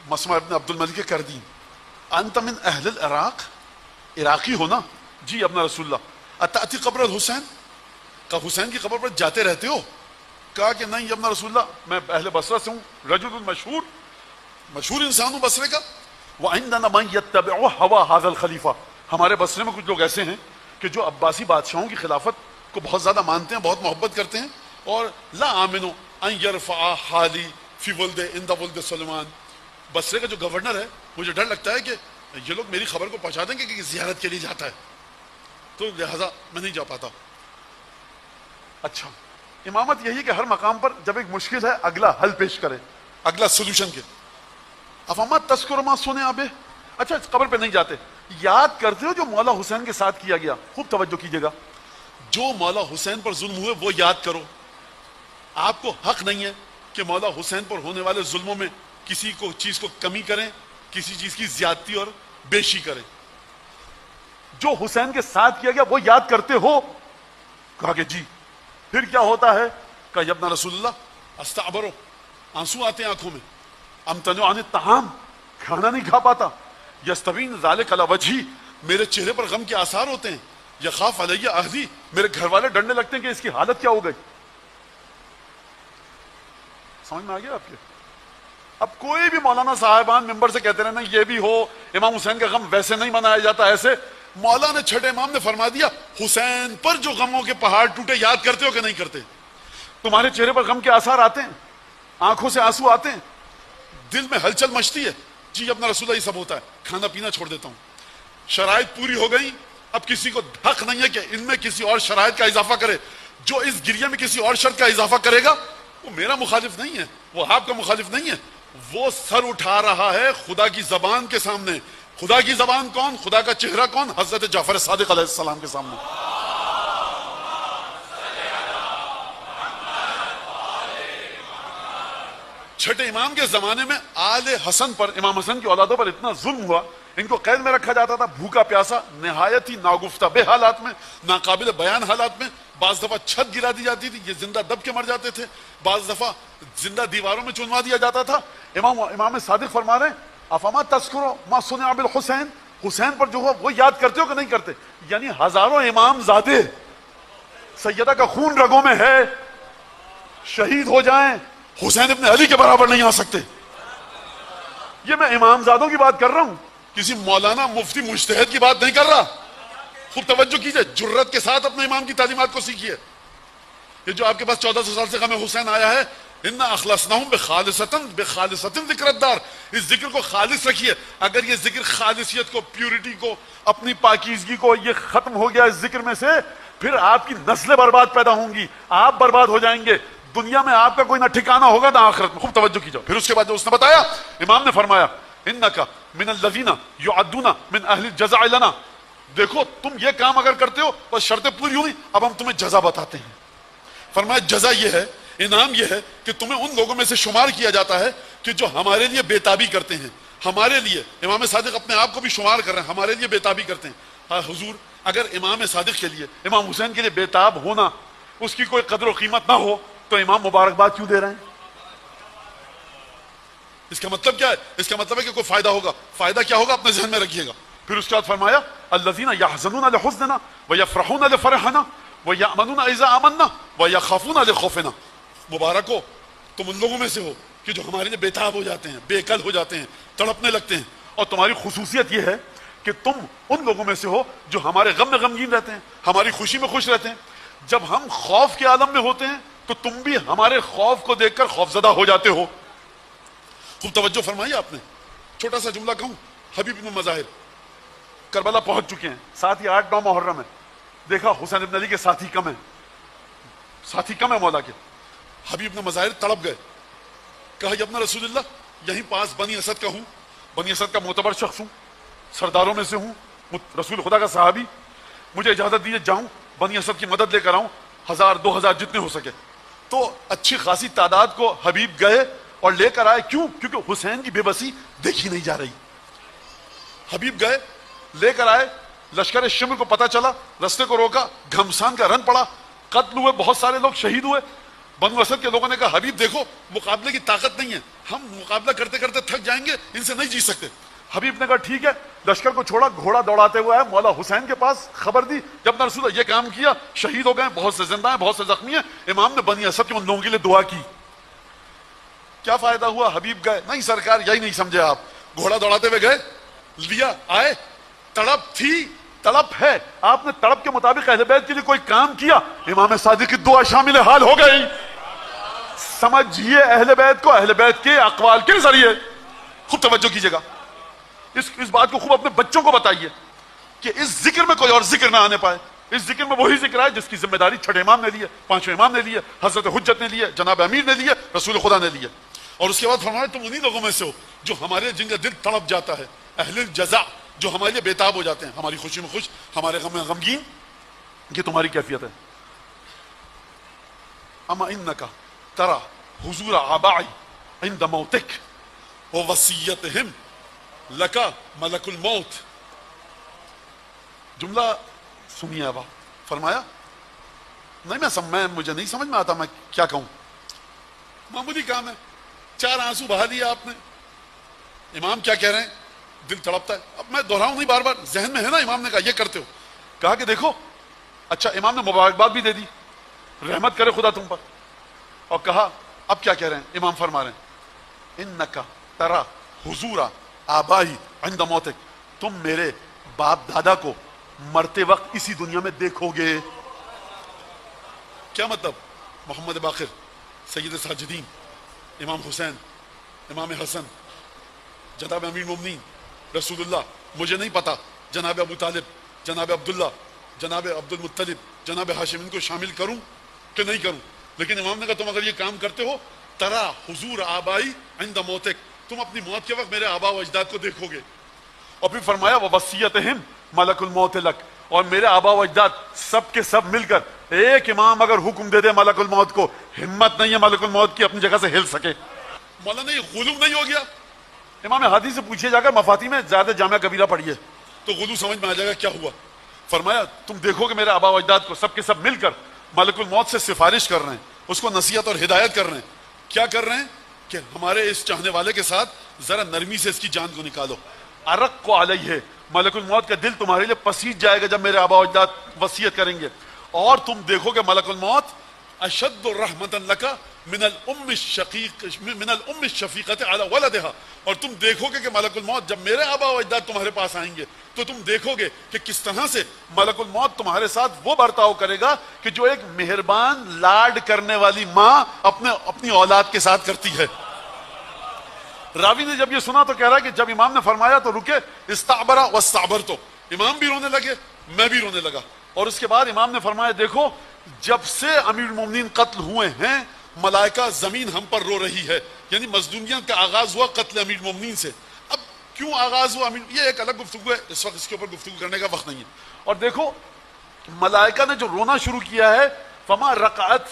مسمع ابن عبد الملک کردی انت من اہل العراق، عراقی ہو نا؟ جی ابن رسول اللہ، اتأتی قبر الحسین، کہ حسین کی قبر پر جاتے رہتے ہو؟ کہا کہ نہیں ابن رسول اللہ، میں اہل بصرہ سے ہوں، رجل مشہور، مشہور انسان ہوں بصرے کا۔ وعندنا من يتبع هوى هذا الخلیفہ، ہمارے بصرے میں کچھ لوگ ایسے ہیں کہ جو عباسی بادشاہوں کی خلافت کو بہت زیادہ مانتے ہیں، بہت محبت کرتے ہیں، اور لا آمنو ان يرفع حالی فی ولد عند ولد سلیمان، بصرے کا جو گورنر ہے مجھے ڈر لگتا ہے کہ یہ لوگ میری خبر کو پہنچا دیں گے کہ زیارت کے لیے جاتا ہے، تو لہذا میں نہیں جا پاتا۔ اچھا، امامت یہی کہ ہر مقام پر جب ایک مشکل ہے اگلا حل پیش کرے، اگلا سولوشن کے۔ افما تذکر ما سنے ابے، اچھا قبر پہ نہیں جاتے، یاد کرتے ہو جو مولا حسین کے ساتھ کیا گیا؟ خوب توجہ کیجیے گا، جو مولا حسین پر ظلم ہوئے وہ یاد کرو۔ آپ کو حق نہیں ہے کہ مولا حسین پر ہونے والے ظلموں میں کسی کو چیز کو کمی کریں، کسی چیز کی زیادتی اور بیشی کریں۔ جو حسین کے ساتھ کیا گیا وہ یاد کرتے ہو؟ کہا کہ جی۔ پھر کیا ہوتا ہے؟ کہ ابن رسول اللہ استعبرو، آنسو آتے ہیں آنکھوں میں، امتنع عن الطعام، کھانا نہیں کھا پاتا، یستبین ذالک علی وجہی، میرے چہرے پر غم کے آثار ہوتے ہیں، یخاف علی اہلی، میرے گھر والے ڈرنے لگتے ہیں کہ اس کی حالت کیا ہو گئی۔ سمجھ میں آ گیا آپ کے؟ اب کوئی بھی مولانا صاحبان ممبر سے کہتے رہنا یہ بھی ہو، امام حسین کا غم ویسے نہیں منایا جاتا، ایسے۔ مولا نے چھٹے امام نے فرما دیا حسین پر جو غموں کے پہاڑ ٹوٹے یاد کرتے ہو کہ نہیں کرتے؟ تمہارے چہرے پر غم کے آثار آتے ہیں، آنکھوں سے آنسو آتے ہیں، دل میں ہلچل مچتی ہے، جی اپنا رسول اللہ یہ سب ہوتا ہے، کھانا پینا چھوڑ دیتا ہوں، شرائط پوری ہو گئی، اب کسی کو حق نہیں ہے کہ ان میں کسی اور شرائط کا اضافہ کرے۔ جو اس گریہ میں کسی اور شرط کا اضافہ کرے گا وہ میرا مخالف نہیں ہے، وہ آپ کا مخالف نہیں ہے، وہ سر اٹھا رہا ہے خدا کی زبان کے سامنے۔ خدا کی زبان کون؟ خدا کا چہرہ کون؟ حضرت جعفر صادق علیہ السلام کے سامنے۔ چھٹے امام کے زمانے میں آل حسن پر، امام حسن کی اولادوں پر اتنا ظلم ہوا، ان کو قید میں رکھا جاتا تھا، بھوکا پیاسا، نہایت ہی ناگفتہ بے حالات میں، ناقابل بیان حالات میں۔ بعض دفعہ چھت گرا دی جاتی تھی، یہ زندہ دب کے مر جاتے تھے، بعض دفعہ زندہ دیواروں میں چنوا دیا جاتا تھا۔ امام صادق فرما رہے ہیں افما تذکروا ما صنع بالحسین، حسین پر جو ہوا وہ یاد کرتے ہو کہ نہیں کرتے؟ یعنی ہزاروں امام زادے سیدہ کا خون رگوں میں ہے، شہید ہو جائیں، حسین ابن علی کے برابر نہیں آ سکتے۔ یہ میں امام زادوں کی بات کر رہا ہوں، کسی مولانا مفتی مجتہد کی بات نہیں کر رہا۔ خوب توجہ کیجئے، جرت کے ساتھ اپنے امام کی تعلیمات کو سیکھیے۔ یہ جو آپ کے پاس 1400 سال سے غم حسین آیا ہے، اِنَّا أَخْلَصْنَاهُمْ بِخَالِصَةٍ ذکر دار، اس ذکر کو خالص رکھیے۔ اگر یہ ذکر خالصیت کو، پیورٹی کو، اپنی پاکیزگی کو یہ ختم ہو گیا اس ذکر میں سے، پھر آپ کی نسلیں برباد پیدا ہوں گی، آپ برباد ہو جائیں گے، دنیا میں آپ کا کوئی نہ ٹھکانہ ہوگا نہ آخرت میں۔ خوب توجہ کیجئے۔ پھر اس کے بعد جو اس نے بتایا، امام نے فرمایا إِنَّكَ مِنَ الَّذِينَ يُعَدُّونَ مِنْ أَهْلِ الْجَزَاءِ لَنَا، دیکھو تم یہ کام اگر کرتے ہو بس شرطیں پوری ہوئی، اب ہم تمہیں جزا بتاتے ہیں۔ فرمایا جزا یہ ہے، انعام یہ ہے کہ تمہیں ان لوگوں میں سے شمار کیا جاتا ہے کہ جو ہمارے لیے بےتابی کرتے ہیں، ہمارے لیے، امام صادق اپنے آپ کو بھی شمار کر رہے ہیں، ہمارے لیے بےتابی کرتے ہیں۔ ہاں حضور، اگر امام صادق کے لیے، امام حسین کے لیے بےتاب ہونا اس کی کوئی قدر و قیمت نہ ہو تو امام مبارکباد کیوں دے رہے ہیں؟ اس کا مطلب کیا ہے؟ اس کا مطلب ہے کہ کوئی فائدہ ہوگا۔ فائدہ کیا ہوگا اپنے ذہن میں رکھیے گا۔ پھر اس کے بعد فرمایا الذین یحزنون لحزننا ویفرحون لفرحنا ویأمنون اذا آمنا ویخافون لخوفنا، مبارک ہو تم ان لوگوں میں سے ہو کہ جو ہمارے لیے بےتاب ہو جاتے ہیں، بے کل ہو جاتے ہیں، تڑپنے لگتے ہیں، اور تمہاری خصوصیت یہ ہے کہ تم ان لوگوں میں سے ہو جو ہمارے غم میں غمگین رہتے ہیں، ہماری خوشی میں خوش رہتے ہیں۔ جب ہم خوف کے عالم میں ہوتے ہیں تو تم بھی ہمارے خوف کو دیکھ کر خوفزدہ ہو جاتے ہو۔ خوب توجہ فرمائی آپ نے۔ چھوٹا سا جملہ کہوں، حبیب بن مظاہر کربلا پہنچ چکے ہیں، ساتھ ہی 8-9 محرم ہے، دیکھا حسین ابن علی کے ساتھی کم ہیں، ساتھی کم ہے مولا کے۔ حبیب بن مظاہر تڑپ گئے، کہا یا ابن رسول اللہ یہیں پاس بنی اسد کا ہوں، بنی اسد کا معتبر شخص ہوں، سرداروں میں سے ہوں، رسول خدا کا صحابی، مجھے اجازت دیجیے جاؤں بنی اسد کی مدد لے کر آؤں، 1000-2000 جتنے ہو سکے۔ تو اچھی خاصی تعداد کو حبیب گئے اور لے کر آئے، کیوں؟ کیونکہ حسین کی بے بسی دیکھی نہیں جا رہی۔ حبیب گئے لے کر آئے، لشکر شمر کو پتہ چلا، رستے کو روکا، گھمسان کا رن پڑا، قتل ہوئے، بہت سارے لوگ شہید ہوئے۔ بنو اسد کے لوگوں نے کہا حبیب دیکھو مقابلے کی طاقت نہیں ہے، ہم مقابلہ کرتے کرتے تھک جائیں گے، ان سے نہیں جیت سکتے۔ حبیب نے کہا ٹھیک ہے، لشکر کو چھوڑا، گھوڑا دوڑاتے ہوئے آئے، مولا حسین کے پاس خبر دی کہ اپنا رسول یہ کام کیا، شہید ہو گئے، بہت سے زندہ ہیں، بہت سے زخمی ہیں۔ امام نے بنی اسد کے ان لوگوں کے لیے دعا کی۔ کیا فائدہ ہوا؟ حبیب گئے نہیں سرکار، یہی نہیں سمجھے آپ، گھوڑا دوڑاتے ہوئے گئے، لیا، آئے، تڑپ تھی، تڑپ ہے، آپ نے تڑپ کے مطابق اہل بیت کے لیے کوئی کام کیا، امام صادق کی دعا شامل حال ہو گئی۔ سمجھیے اہل بیت کو اہل بیت کے اقوال کے ذریعے، خوب توجہ کیجیے گا، اس بات کو خوب اپنے بچوں کو بتائیے کہ اس ذکر میں کوئی اور ذکر نہ آنے پائے۔ اس ذکر میں وہی ذکر ہے جس کی ذمہ داری چھٹے امام نے لی ہے، پانچویں امام نے لی ہے، حضرت حجت نے لی ہے، جناب امیر نے لی ہے، رسول خدا نے لی ہے۔ اور اس کے بعد فرمایا تم انہی لوگوں میں سے ہو جو ہمارے جن کا دل تڑپ جاتا ہے، اہل الجزا، جو ہمارے لیے بےتاب ہو جاتے ہیں، ہماری خوشی میں خوش، ہمارے غم میں غمگین۔ یہ تمہاری کیفیت ہے۔ اما انک ترى حضور آبائی عند موتک ووصیتہم لک ملک الموت۔ جملہ سنیے اب، فرمایا نہیں مجھے نہیں سمجھ میں آتا میں کیا کہوں، معمولی کام ہے، 4 آنسو بہا دیا آپ نے، امام کیا کہہ رہے ہیں، دل تڑپتا ہے۔ اب میں دہراؤں نہیں، بار بار ذہن میں ہے نا، امام نے کہا یہ کرتے ہو، کہا کہ دیکھو، اچھا امام نے مبارکباد بھی دے دی، رحمت کرے خدا تم پر، اور کہا اب کیا کہہ رہے ہیں، امام فرما رہے ہیں انک ترى حضور آبائی عند موتک، تم میرے باپ دادا کو مرتے وقت اسی دنیا میں دیکھو گے۔ کیا مطلب؟ محمد باقر، سید ساجدین، امام حسین، امام حسن، جناب امیر مومنین، رسول اللہ، مجھے نہیں پتا جناب ابو طالب، جناب عبداللہ، جناب عبد المطلب، جناب ہاشم، ان کو شامل کروں کہ نہیں کروں، لیکن امام نے کہا تم اگر یہ کام کرتے ہو، ترى حضور آبائی عند موتک، تم اپنی موت کے وقت میرے آبا و اجداد کو دیکھو گے۔ اور پھر فرمایا ووصیتہم ملک الموت لک، اور میرے آبا و اجداد سب کے سب مل کر، ایک امام اگر حکم دے دے ملک الموت کو، ہمت نہیں ہے ملک الموت کی اپنی جگہ سے ہل سکے۔ مولانا یہ غلو نہیں ہو گیا؟ امام ہادی سے پوچھیے جا کر، مفاتی میں زیادہ جامعہ کبیرہ پڑھیے تو غلو سمجھ میں آ جائے گا کیا ہوا۔ فرمایا تم دیکھو کہ میرے آبا و اجداد کو سب کے سب مل کر ملک الموت سے سفارش کر رہے ہیں، اس کو نصیحت اور ہدایت کر رہے ہیں۔ کیا کر رہے ہیں کہ ہمارے اس چاہنے والے کے ساتھ ذرا نرمی سے اس کی جان کو نکالو۔ عرق کو علیہ، ملک الموت کا دل تمہارے لیے پسیج جائے گا جب میرے آبا و اجداد وصیت کریں گے، اور تم دیکھو کہ ملک الموت اشد رحمتا لک من الام الشقیق من الام الشفیقۃ علی ولدها، اور تم دیکھو گے کہ ملک الموت جب میرے آبا و اجداد تمہارے پاس آئیں گے تو تم دیکھو گے کہ کس طرح سے ملک الموت تمہارے ساتھ وہ برتاؤ کرے گا کہ جو ایک مہربان لاڈ کرنے والی ماں اپنی اولاد کے ساتھ کرتی ہے۔ راوی نے جب یہ سنا تو کہہ رہا ہے کہ جب امام نے فرمایا تو رکے، استعبرا واستعبرت، امام بھی رونے لگے، میں بھی رونے لگا۔ اور اس کے بعد امام نے فرمایا دیکھو جب سے امیر المومنین قتل ہوئے ہیں ملائکہ زمین ہم پر رو رہی ہے، یعنی مظلومیت کا آغاز ہوا قتل امیر المومنین سے۔ اب کیوں آغاز ہوا یہ ایک الگ گفتگو ہے، اس وقت اس کے اوپر گفتگو کرنے کا وقت نہیں ہے۔ اور دیکھو ملائکہ نے جو رونا شروع کیا ہے، فما رقعت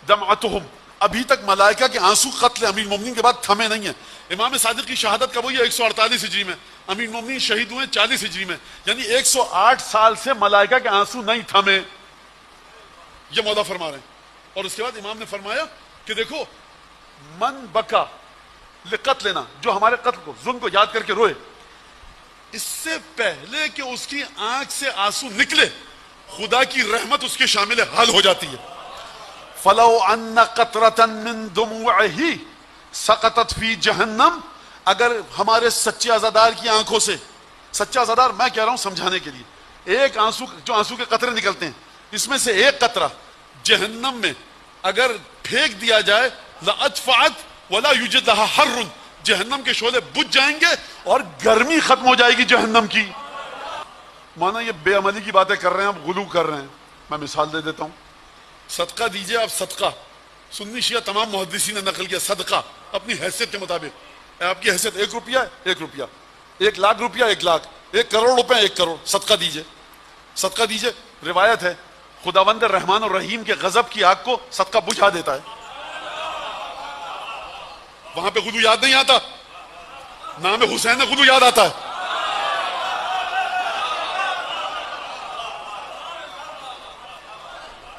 دمعتہم، ابھی تک ملائکہ کے آنسو قتل امیر المومنین کے بعد تھمے نہیں ہیں۔ امام صادق کی شہادت کب ہوئی ہے؟ 148 ہجری میں، امیر المومنین شہید ہوئے 40 ہجری میں، یعنی 108 سال سے ملائکہ کے آنسو نہیں تھمے، یہ مولا فرما رہے ہیں۔ اور اس کے بعد امام نے فرمایا کہ دیکھو من بکا لقتلنا، جو ہمارے قتل کو، ظلم کو یاد کر کے روئے، اس سے پہلے کہ اس کی آنکھ سے آنسو نکلے خدا کی رحمت اس کے شامل حال ہو جاتی ہے۔ فلو ان قطرة من دموعه سقطت فی جہنم، اگر ہمارے سچے عزادار کی آنکھوں سے، سچا عزادار میں کہہ رہا ہوں سمجھانے کے لیے، ایک آنسو جو آنسو کے قطرے نکلتے ہیں اس میں سے ایک قطرہ جہنم میں اگر پھینک دیا جائے، لأطفأت ولا یوجد لها حر، جہنم کے شعلے بجھ جائیں گے اور گرمی ختم ہو جائے گی جہنم کی۔ مانا یہ بے عملی کی باتیں کر رہے ہیں، اب غلو کر رہے ہیں۔ میں مثال دے دیتا ہوں، صدقہ دیجئے آپ، صدقہ سنی شیعہ تمام محدثین نے نقل کیا، صدقہ اپنی حیثیت کے مطابق، آپ کی حیثیت 1 روپیہ ہے 1 روپیہ، 1 لاکھ روپیہ 1 لاکھ، 1 کروڑ روپے 1 کروڑ، صدقہ دیجئے، صدقہ دیجئے۔ روایت ہے خداوند رحمان اور رحیم کے غضب کی آگ کو صدقہ بجھا دیتا ہے۔ وہاں پہ غلو یاد نہیں آتا، نام حسین غلو یاد آتا ہے۔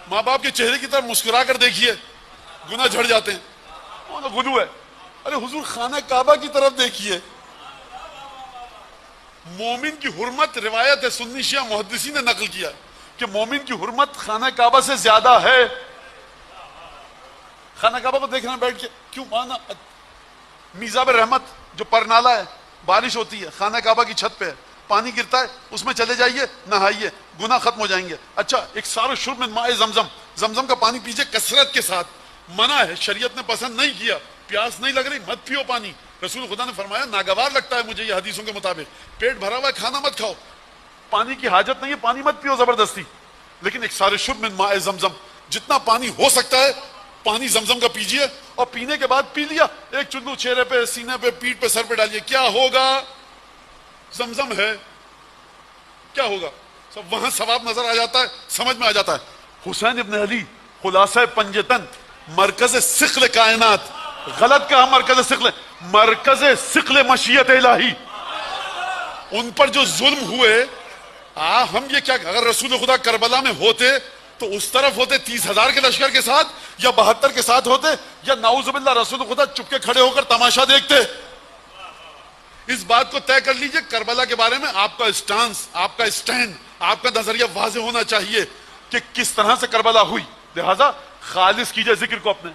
ماں باپ کے چہرے کی طرف مسکرا کر دیکھیے، گناہ جھڑ جاتے ہیں. غلو ہے. ارے حضور خانہ کعبہ کی طرف دیکھیے. مومن کی حرمت روایت ہے سنی شیعہ محدثین نے نقل کیا کہ مومن کی حرمت خانہ کعبہ سے زیادہ ہے. خانہ کعبہ کو دیکھنا بیٹھ کے کیوں مانا میزاب رحمت جو پرنالا ہے, بارش ہوتی ہے, خانہ کعبہ کی چھت پہ ہے, پانی گرتا ہے, اس میں چلے جائیے, نہائیے, گناہ ختم ہو جائیں گے. اچھا ایک سارا شرب من ماء زمزم, زمزم کا پانی پیجیے کثرت کے ساتھ, منع ہے, شریعت نے پسند نہیں کیا. پیاس نہیں لگ رہی مت پیو پانی, رسول خدا نے فرمایا ناگوار لگتا ہے مجھے یہ حدیثوں کے مطابق, پیٹ بھرا ہوا ہے کھانا مت کھاؤ, پانی کی حاجت نہیں ہے, پانی مت پیو زبردستی. لیکن ایک سارے شرب من ماء زمزم, جتنا پانی ہو سکتا ہے پانی زمزم کا پیجیے, اور پینے کے بعد پی لیا, ایک چندو چہرے پہ, سینے پہ, پیٹھ پہ, سر پہ ڈالیے, کیا ہوگا؟ زمزم ہے, کیا ہوگا؟ سب وہاں ثواب نظر آ جاتا ہے, سمجھ میں آ جاتا ہے. حسین ابن علی خلاصہ پنجتن, مرکز ثقل کائنات, غلط کہا مرکز ثقل, مرکز ثقل مشیت الہی, ان پر جو ظلم ہوئے. ہم یہ کیا, اگر رسول خدا کربلا میں ہوتے تو اس طرف ہوتے 30,000 کے لشکر کے ساتھ, یا 72 کے ساتھ ہوتے, یا نعوذ باللہ رسول خدا چپ کے کھڑے ہو کر تماشا دیکھتے. اس بات کو طے کر لیجئے, کربلا کے بارے میں آپ کا اسٹانس, آپ کا اسٹینڈ, آپ کا نظریہ واضح ہونا چاہیے کہ کس طرح سے کربلا ہوئی. لہذا خالص کیجئے ذکر کو اپنے.